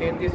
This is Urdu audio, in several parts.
33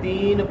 3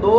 2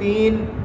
3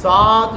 7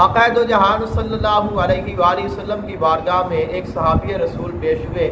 آقا دو جہان صلی اللہ علیہ وآلہ وسلم کی بارگاہ میں ایک صحابی رسول پیش ہوئے،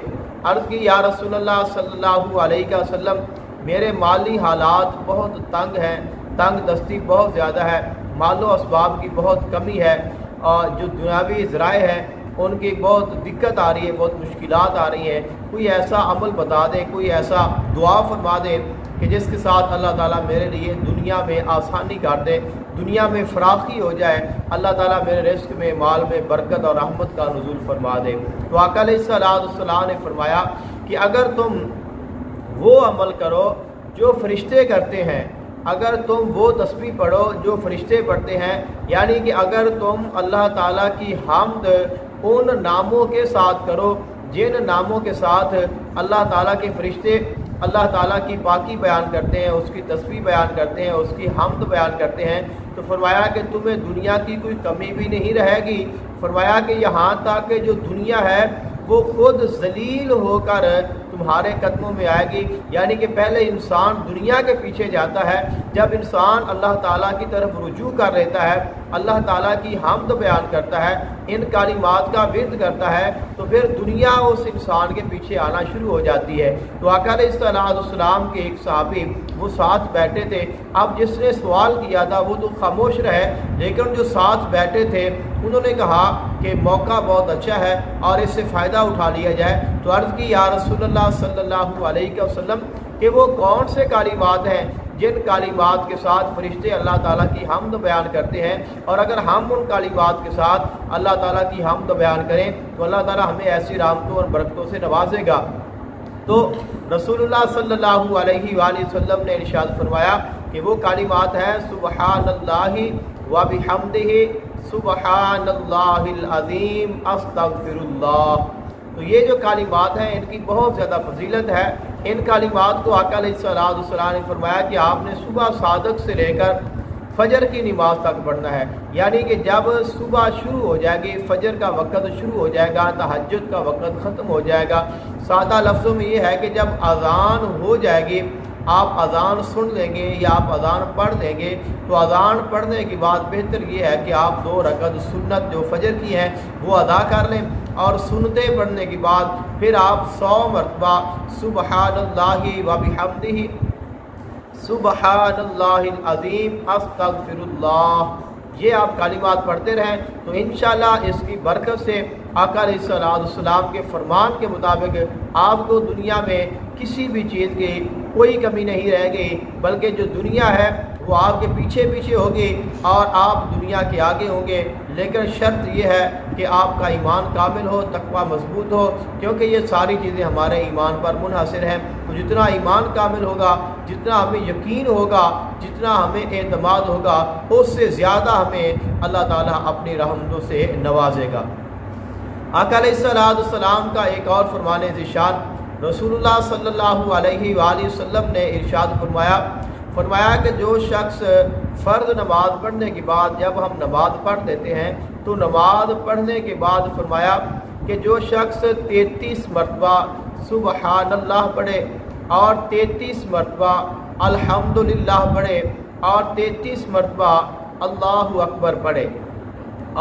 عرض کی یا رسول اللہ صلی اللہ علیہ وسلم، میرے مالی حالات بہت تنگ ہیں، تنگ دستی بہت زیادہ ہے، مال و اسباب کی بہت کمی ہے، اور جو دنیاوی ذرائع ہیں ان کی بہت دقت آ رہی ہے، بہت مشکلات آ رہی ہیں، کوئی ایسا عمل بتا دیں، کوئی ایسا دعا فرما دیں کہ جس کے ساتھ اللہ تعالیٰ میرے لیے دنیا میں آسانی کر دے، دنیا میں فراخی ہو جائے، اللہ تعالیٰ میرے رزق میں، مال میں برکت اور رحمت کا نزول فرما دے۔ تو آقا علیہ السلام نے فرمایا کہ اگر تم وہ عمل کرو جو فرشتے کرتے ہیں، اگر تم وہ تسبیح پڑھو جو فرشتے پڑھتے ہیں، یعنی کہ اگر تم اللہ تعالیٰ کی حمد ان ناموں کے ساتھ کرو جن ناموں کے ساتھ اللہ تعالیٰ کے فرشتے اللہ تعالیٰ کی پاکی بیان کرتے ہیں، اس کی تسبیح بیان کرتے ہیں، اس کی حمد بیان کرتے ہیں، تو فرمایا کہ تمہیں دنیا کی کوئی کمی بھی نہیں رہے گی۔ فرمایا کہ یہاں تک کہ جو دنیا ہے وہ خود ذلیل ہو کر تمہارے قدموں میں آئے گی، یعنی کہ پہلے انسان دنیا کے پیچھے جاتا ہے، جب انسان اللہ تعالیٰ کی طرف رجوع کر لیتا ہے، اللہ تعالیٰ کی حمد بیان کرتا ہے، ان کلمات کا ورد کرتا ہے، تو پھر دنیا اس انسان کے پیچھے آنا شروع ہو جاتی ہے۔ تو آقا علیہ السلام کے ایک صحابی وہ ساتھ بیٹھے تھے، اب جس نے سوال کیا تھا وہ تو خاموش رہے، لیکن جو ساتھ بیٹھے تھے انہوں نے کہا کہ موقع بہت اچھا ہے اور اس سے فائدہ اٹھا لیا جائے۔ تو عرض کی یا رسول اللہ صلی اللہ علیہ وسلم کہ وہ کون سے کلمات ہیں جن کلمات کے ساتھ فرشتے اللہ تعالیٰ کی حمد بیان کرتے ہیں، اور اگر ہم ان کلمات کے ساتھ اللہ تعالیٰ کی حمد بیان کریں تو اللہ تعالیٰ ہمیں ایسی رحمتوں اور برکتوں سے نوازے گا۔ تو رسول اللہ صلی اللہ علیہ وآلہ وسلم نے ارشاد فرمایا کہ وہ کلمات ہیں سبحان اللہ و بحمدہ سبحان اللہ العظیم استغفر اللہ۔ تو یہ جو کلمات ہیں ان کی بہت زیادہ فضیلت ہے۔ ان کلمات کو آقا علیہ السلام نے فرمایا کہ آپ نے صبح صادق سے لے کر فجر کی نماز تک پڑھنا ہے، یعنی کہ جب صبح شروع ہو جائے گی، فجر کا وقت شروع ہو جائے گا، تہجد کا وقت ختم ہو جائے گا۔ سادہ لفظوں میں یہ ہے کہ جب اذان ہو جائے گی، آپ اذان سن لیں گے یا آپ اذان پڑھ لیں گے، تو اذان پڑھنے کے بعد بہتر یہ ہے کہ آپ 2 رکعت سنت جو فجر کی ہیں وہ ادا کر لیں، اور سنتے پڑھنے کے بعد پھر آپ 100 مرتبہ سبحان اللہ و بحمدہ سبحان اللہ العظیم استغفر اللہ یہ آپ کلمات پڑھتے رہیں تو انشاءاللہ اس کی برکت سے آقا علیہ السلام کے فرمان کے مطابق آپ کو دنیا میں کسی بھی چیز کی کوئی کمی نہیں رہے گی، بلکہ جو دنیا ہے وہ آپ کے پیچھے پیچھے ہوگی اور آپ دنیا کے آگے ہوں گے، لیکن شرط یہ ہے کہ آپ کا ایمان کامل ہو، تقوی مضبوط ہو، کیونکہ یہ ساری چیزیں ہمارے ایمان پر منحصر ہیں۔ تو جتنا ایمان کامل ہوگا، جتنا ہمیں یقین ہوگا، جتنا ہمیں اعتماد ہوگا، اس سے زیادہ ہمیں اللہ تعالیٰ اپنی رحمتوں سے نوازے گا۔ آقا علیہ السلام کا ایک اور فرمان ذیشان رسول اللہ صلی اللہ علیہ وآلہ وسلم نے ارشاد فرمایا کہ جو شخص فرض نماز پڑھنے کے بعد جب ہم نماز پڑھ دیتے ہیں تو نماز پڑھنے کے بعد فرمایا کہ جو شخص 33 مرتبہ سبحان اللہ پڑھے اور 33 مرتبہ الحمدللہ پڑھے اور 33 مرتبہ اللہ اکبر پڑھے،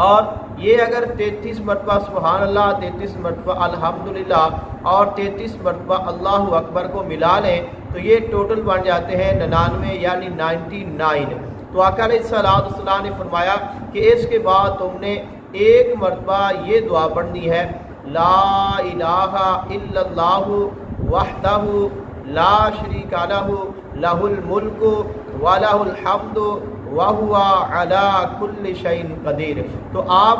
اور یہ اگر 33 مرتبہ سبحان اللہ، 33 مرتبہ الحمدللہ اور 33 مرتبہ اللہ اکبر کو ملا لیں تو یہ ٹوٹل بن جاتے ہیں 99 یعنی 99۔ تو آقا علیہ السلام نے فرمایا کہ اس کے بعد تم نے ایک مرتبہ یہ دعا پڑھنی ہے، لا الہ الا اللہ وحدہ لا شریک لہ لہ الملک ولہ الحمد وَهُوَ عَلَىٰ كُلِّ شَيْءٍ قدیر۔ تو آپ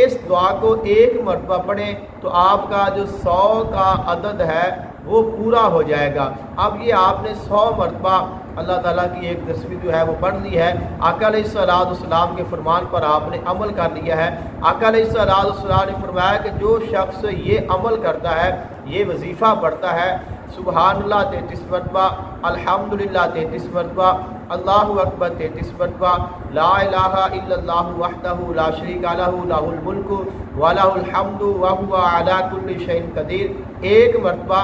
اس دعا کو ایک مرتبہ پڑھیں تو آپ کا جو 100 کا عدد ہے وہ پورا ہو جائے گا۔ اب یہ آپ نے 100 مرتبہ اللہ تعالیٰ کی ایک تسبیح جو ہے وہ پڑھ لی ہے، آقا علیہ السلام کے فرمان پر آپ نے عمل کر لیا ہے۔ آقا علیہ السلام نے فرمایا کہ جو شخص یہ عمل کرتا ہے، یہ وظیفہ پڑھتا ہے، سبحان اللہ 33 مرتبہ، الحمدللہ 33 مرتبہ، اللہ اکبر 33 مرتبہ، لا الہ الا اللہ وحدہ لا شریک لہ لہ الملک ولہ الحمد وہو علی کل شیء قدیر ایک مرتبہ،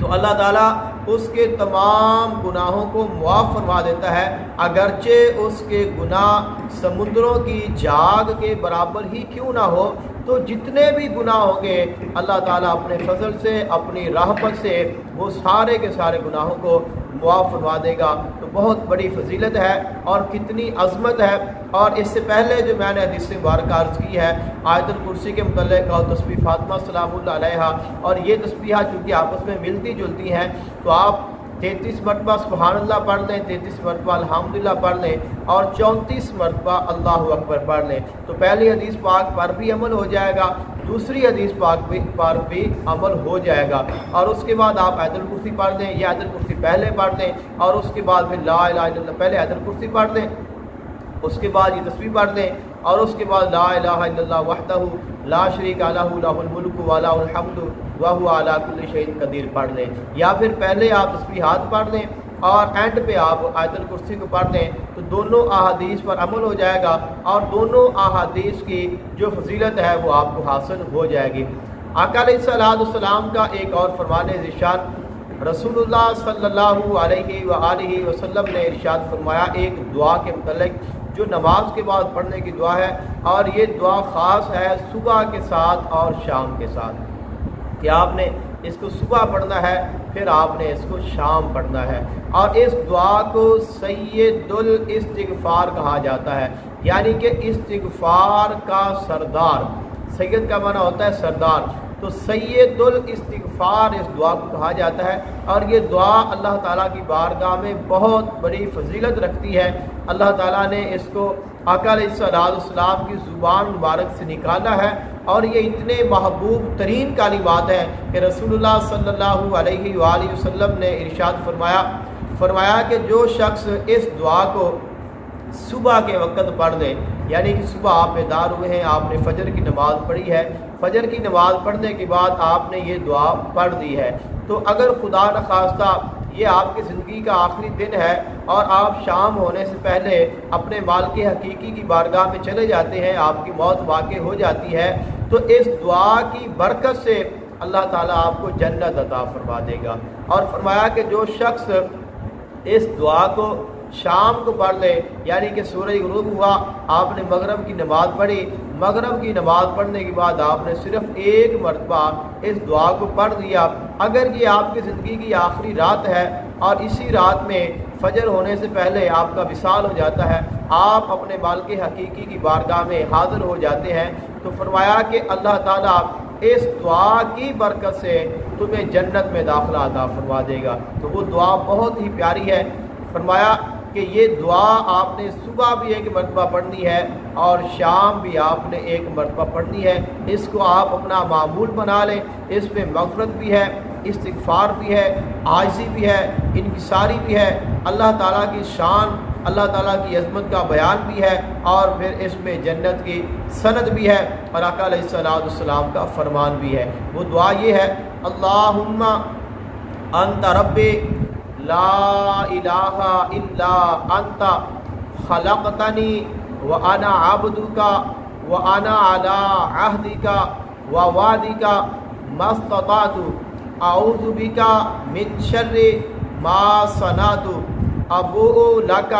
تو اللہ تعالیٰ اس کے تمام گناہوں کو معاف فرما دیتا ہے، اگرچہ اس کے گناہ سمندروں کی جھاگ کے برابر ہی کیوں نہ ہو۔ تو جتنے بھی گناہ ہوں گے اللہ تعالیٰ اپنے فضل سے، اپنی رحمت سے وہ سارے کے سارے گناہوں کو معاف فرما دے گا۔ تو بہت بڑی فضیلت ہے اور کتنی عظمت ہے۔ اور اس سے پہلے جو میں نے حدیث مبارکہ عرض کی ہے آیت الکرسی کے متعلق اور تسبیح فاطمہ سلام اللہ علیہا، اور یہ تسبیحات چونکہ آپس میں ملتی جلتی ہیں تو آپ 33 مرتبہ سبحان اللہ پڑھ لیں، 33 مرتبہ الحمدللہ پڑھ لیں اور 34 مرتبہ اللہ اکبر پڑھ لیں، تو پہلی حدیث پاک پر بھی عمل ہو جائے گا، دوسری حدیث پاک پر بھی عمل ہو جائے گا۔ اور اس کے بعد آپ آیت الکرسی پڑھ دیں، یہ آیت الکرسی پہلے پڑھ دیں اور اس کے بعد پھر لا الہ الا اللہ، پہلے آیت الکرسی پڑھ دیں، اس کے بعد یہ تسبیح پڑھ دیں اور اس کے بعد لا الہ الا اللہ وحدہ لا شریک لہ لہ الملک و لہ الحمد وہو علی کل شیء قدیر پڑھ لیں، یا پھر پہلے آپ تسبیحات پڑھ لیں اور اینڈ پہ آپ آیت الکرسی کو پڑھ لیں، تو دونوں احادیث پر عمل ہو جائے گا اور دونوں احادیث کی جو فضیلت ہے وہ آپ کو حاصل ہو جائے گی۔ آقا علیہ الصلوۃ والسلام کا ایک اور فرمان ذیشان، رسول اللہ صلی اللہ علیہ وآلہ وسلم نے ارشاد فرمایا ایک دعا کے متعلق جو نماز کے بعد پڑھنے کی دعا ہے، اور یہ دعا خاص ہے صبح کے ساتھ اور شام کے ساتھ، کہ آپ نے اس کو صبح پڑھنا ہے پھر آپ نے اس کو شام پڑھنا ہے، اور اس دعا کو سید الاستغفار کہا جاتا ہے، یعنی کہ استغفار کا سردار، سید کا معنی ہوتا ہے سردار، تو سید الاستغفار اس دعا کو کہا جاتا ہے، اور یہ دعا اللہ تعالیٰ کی بارگاہ میں بہت بڑی فضیلت رکھتی ہے۔ اللہ تعالیٰ نے اس کو آقا علیہ السلام کی زبان مبارک سے نکالا ہے، اور یہ اتنے محبوب ترین کلمات ہیں کہ رسول اللہ صلی اللہ علیہ وآلہ وسلم نے ارشاد فرمایا کہ جو شخص اس دعا کو صبح کے وقت پڑھ لے، یعنی کہ صبح آپ بیدار ہوئے ہیں، آپ نے فجر کی نماز پڑھی ہے، فجر کی نماز پڑھنے کے بعد آپ نے یہ دعا پڑھ دی ہے، تو اگر خدا نخواستہ یہ آپ کی زندگی کا آخری دن ہے اور آپ شام ہونے سے پہلے اپنے مالک حقیقی کی بارگاہ میں چلے جاتے ہیں، آپ کی موت واقع ہو جاتی ہے، تو اس دعا کی برکت سے اللہ تعالیٰ آپ کو جنت عطا فرما دے گا۔ اور فرمایا کہ جو شخص اس دعا کو شام کو پڑھ لے، یعنی کہ سورج غروب ہوا، آپ نے مغرب کی نماز پڑھی، مغرب کی نماز پڑھنے کے بعد آپ نے صرف ایک مرتبہ اس دعا کو پڑھ دیا، اگر یہ آپ کی زندگی کی آخری رات ہے اور اسی رات میں فجر ہونے سے پہلے آپ کا وصال ہو جاتا ہے، آپ اپنے مالک حقیقی کی بارگاہ میں حاضر ہو جاتے ہیں، تو فرمایا کہ اللہ تعالیٰ اس دعا کی برکت سے تمہیں جنت میں داخلہ عطا فرما دے گا۔ تو وہ دعا بہت ہی پیاری ہے۔ فرمایا کہ یہ دعا آپ نے صبح بھی ایک مرتبہ پڑھنی ہے اور شام بھی آپ نے ایک مرتبہ پڑھنی ہے، اس کو آپ اپنا معمول بنا لیں، اس میں مغفرت بھی ہے، استغفار بھی ہے، عاجزی بھی ہے، انکساری بھی ہے، اللہ تعالیٰ کی شان، اللہ تعالیٰ کی عظمت کا بیان بھی ہے، اور پھر اس میں جنت کی سند بھی ہے، اور آقا علیہ السلام کا فرمان بھی ہے۔ وہ دعا یہ ہے، اللہم انت ربی لا الہ الا انت خلقتنی وانا عبدک وانا علی عہدک ووعدک ما استطعت اعوذ بک من شر ما صنعت ابوء لک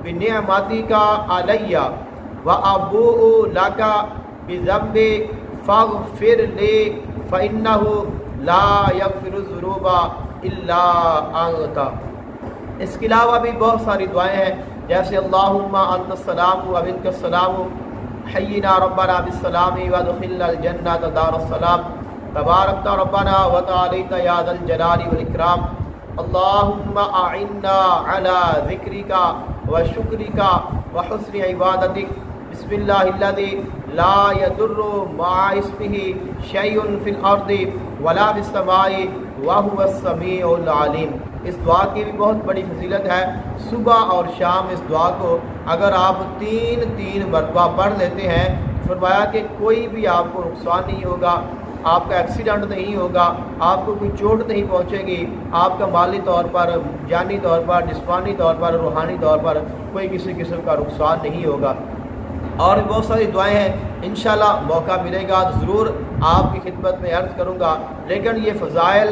بنعمتک علی وابوء لک بذنبی فاغفر لی فانہ لا یغفر الذنوب الا انت۔ اس کے علاوہ بھی بہت ساری دعائیں ہیں، جیسے اللہم انت السلام و منک السلام حینا ربنا بالسلام وادخلنا الجنۃ دار السلام تبارکت ربنا وتعالیت یا ذا الجلال والاکرام اللہم اعنا علی ذکرک وشکرک وحسن عبادتک بسم اللہ الذی لا یضر مع اسمہ شیء فی الارض ولا فی السماء وَهُوَ السَّمِيعُ الْعَلِيمُ۔ اس دعا کی بھی بہت بڑی فضیلت ہے۔ صبح اور شام اس دعا کو اگر آپ تین مرتبہ پڑھ لیتے ہیں، فرمایا کہ کوئی بھی آپ کو نقصان نہیں ہوگا، آپ کا ایکسیڈنٹ نہیں ہوگا، آپ کو کوئی چوٹ نہیں پہنچے گی، آپ کا مالی طور پر، جانی طور پر، جسمانی طور پر، روحانی طور پر کوئی کسی قسم کا نقصان نہیں ہوگا۔ اور بھی بہت ساری دعائیں ہیں، انشاءاللہ موقع ملے گا تو ضرور آپ کی خدمت میں عرض کروں گا، لیکن یہ فضائل